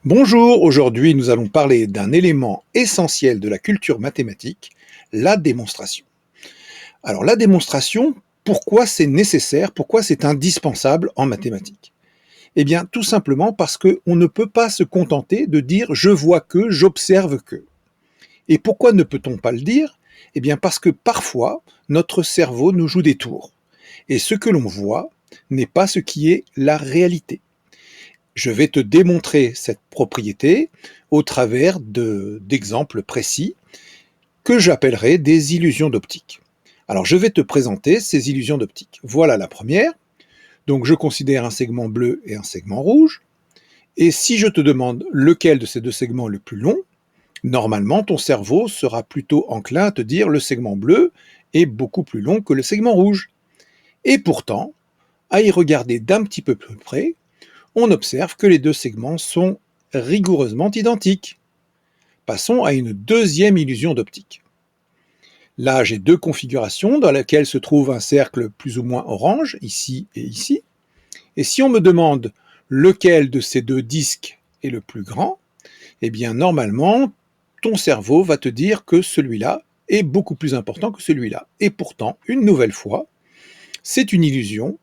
Bonjour, aujourd'hui nous allons parler d'un élément essentiel de la culture mathématique, la démonstration. Alors la démonstration, pourquoi c'est nécessaire, pourquoi c'est indispensable en mathématiques? Eh bien tout simplement parce qu'on ne peut pas se contenter de dire je vois que, j'observe que. Et pourquoi ne peut-on pas le dire? Eh bien parce que parfois notre cerveau nous joue des tours. Et ce que l'on voit n'est pas ce qui est la réalité. Je vais te démontrer cette propriété au travers d'exemples précis que j'appellerai des illusions d'optique. Alors je vais te présenter ces illusions d'optique. Voilà la première. Donc je considère un segment bleu et un segment rouge. Et si je te demande lequel de ces deux segments est le plus long, normalement ton cerveau sera plutôt enclin à te dire le segment bleu est beaucoup plus long que le segment rouge. Et pourtant, à y regarder d'un petit peu plus près, on observe que les deux segments sont rigoureusement identiques. Passons à une deuxième illusion d'optique. Là, j'ai deux configurations dans lesquelles se trouve un cercle plus ou moins orange, ici et ici. Et si on me demande lequel de ces deux disques est le plus grand, eh bien normalement, ton cerveau va te dire que celui-là est beaucoup plus important que celui-là. Et pourtant, une nouvelle fois, c'est une illusion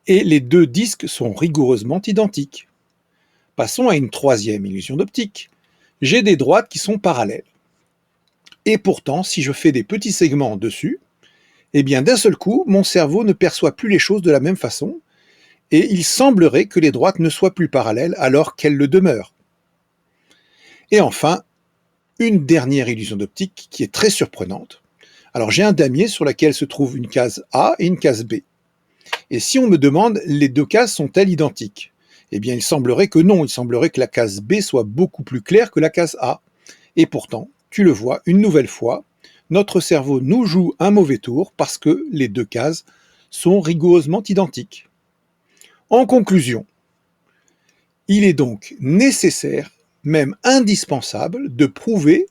et les deux disques sont rigoureusement identiques. Passons à une troisième illusion d'optique. J'ai des droites qui sont parallèles. Et pourtant, si je fais des petits segments dessus, eh bien d'un seul coup, mon cerveau ne perçoit plus les choses de la même façon, et il semblerait que les droites ne soient plus parallèles alors qu'elles le demeurent. Et enfin, une dernière illusion d'optique qui est très surprenante. Alors j'ai un damier sur lequel se trouve une case A et une case B. Et si on me demande les deux cases sont-elles identiques? Eh bien il semblerait que non, il semblerait que la case B soit beaucoup plus claire que la case A. Et pourtant, tu le vois, une nouvelle fois, notre cerveau nous joue un mauvais tour parce que les deux cases sont rigoureusement identiques. En conclusion, il est donc nécessaire, même indispensable, de prouver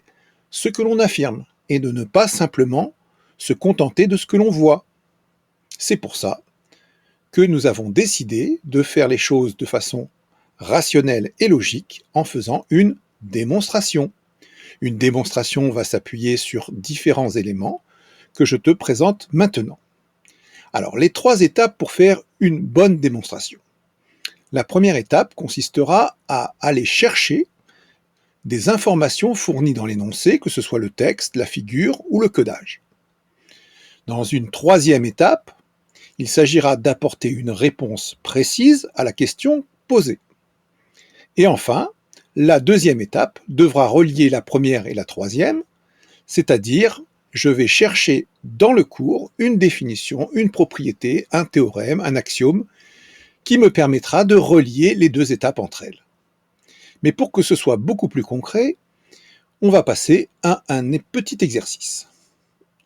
ce que l'on affirme et de ne pas simplement se contenter de ce que l'on voit. C'est pour ça que nous avons décidé de faire les choses de façon rationnelle et logique en faisant une démonstration. Une démonstration va s'appuyer sur différents éléments que je te présente maintenant. Alors, les trois étapes pour faire une bonne démonstration. La première étape consistera à aller chercher des informations fournies dans l'énoncé, que ce soit le texte, la figure ou le codage. Dans une troisième étape, il s'agira d'apporter une réponse précise à la question posée. Et enfin, la deuxième étape devra relier la première et la troisième, c'est-à-dire je vais chercher dans le cours une définition, une propriété, un théorème, un axiome qui me permettra de relier les deux étapes entre elles. Mais pour que ce soit beaucoup plus concret, on va passer à un petit exercice.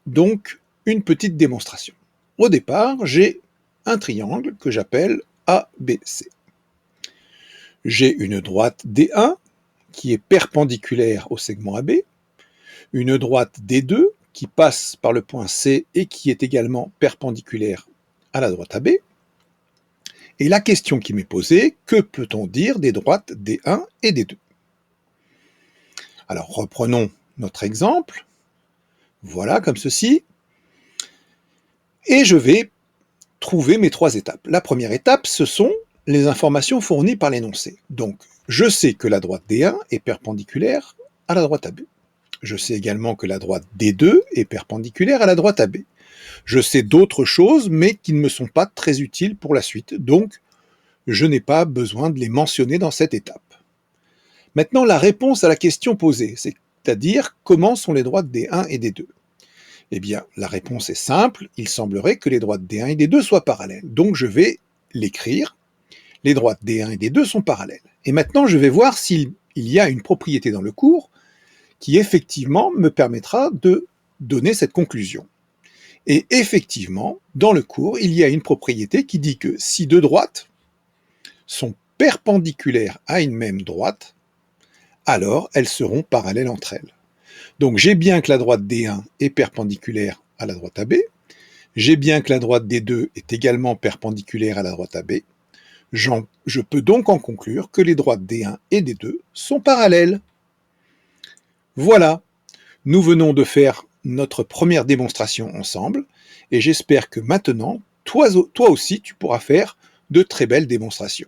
Donc, une petite démonstration. Au départ, j'ai un triangle que j'appelle ABC. J'ai une droite D1 qui est perpendiculaire au segment AB, une droite D2 qui passe par le point C et qui est également perpendiculaire à la droite AB. Et la question qui m'est posée, que peut-on dire des droites D1 et D2? Alors reprenons notre exemple, voilà comme ceci, et je vais trouver mes trois étapes. La première étape, ce sont les informations fournies par l'énoncé. Donc je sais que la droite D1 est perpendiculaire à la droite AB. Je sais également que la droite D2 est perpendiculaire à la droite AB. Je sais d'autres choses, mais qui ne me sont pas très utiles pour la suite, donc je n'ai pas besoin de les mentionner dans cette étape. Maintenant, la réponse à la question posée, c'est-à-dire comment sont les droites D1 et D2? Eh bien, la réponse est simple, il semblerait que les droites D1 et D2 soient parallèles. Donc je vais l'écrire, les droites D1 et D2 sont parallèles. Et maintenant, je vais voir s'il y a une propriété dans le cours qui effectivement me permettra de donner cette conclusion. Et effectivement, dans le cours, il y a une propriété qui dit que si deux droites sont perpendiculaires à une même droite, alors elles seront parallèles entre elles. Donc j'ai bien que la droite D1 est perpendiculaire à la droite AB, j'ai bien que la droite D2 est également perpendiculaire à la droite AB, Je peux donc en conclure que les droites D1 et D2 sont parallèles. Voilà, nous venons de faire notre première démonstration ensemble, et j'espère que maintenant, toi aussi, tu pourras faire de très belles démonstrations.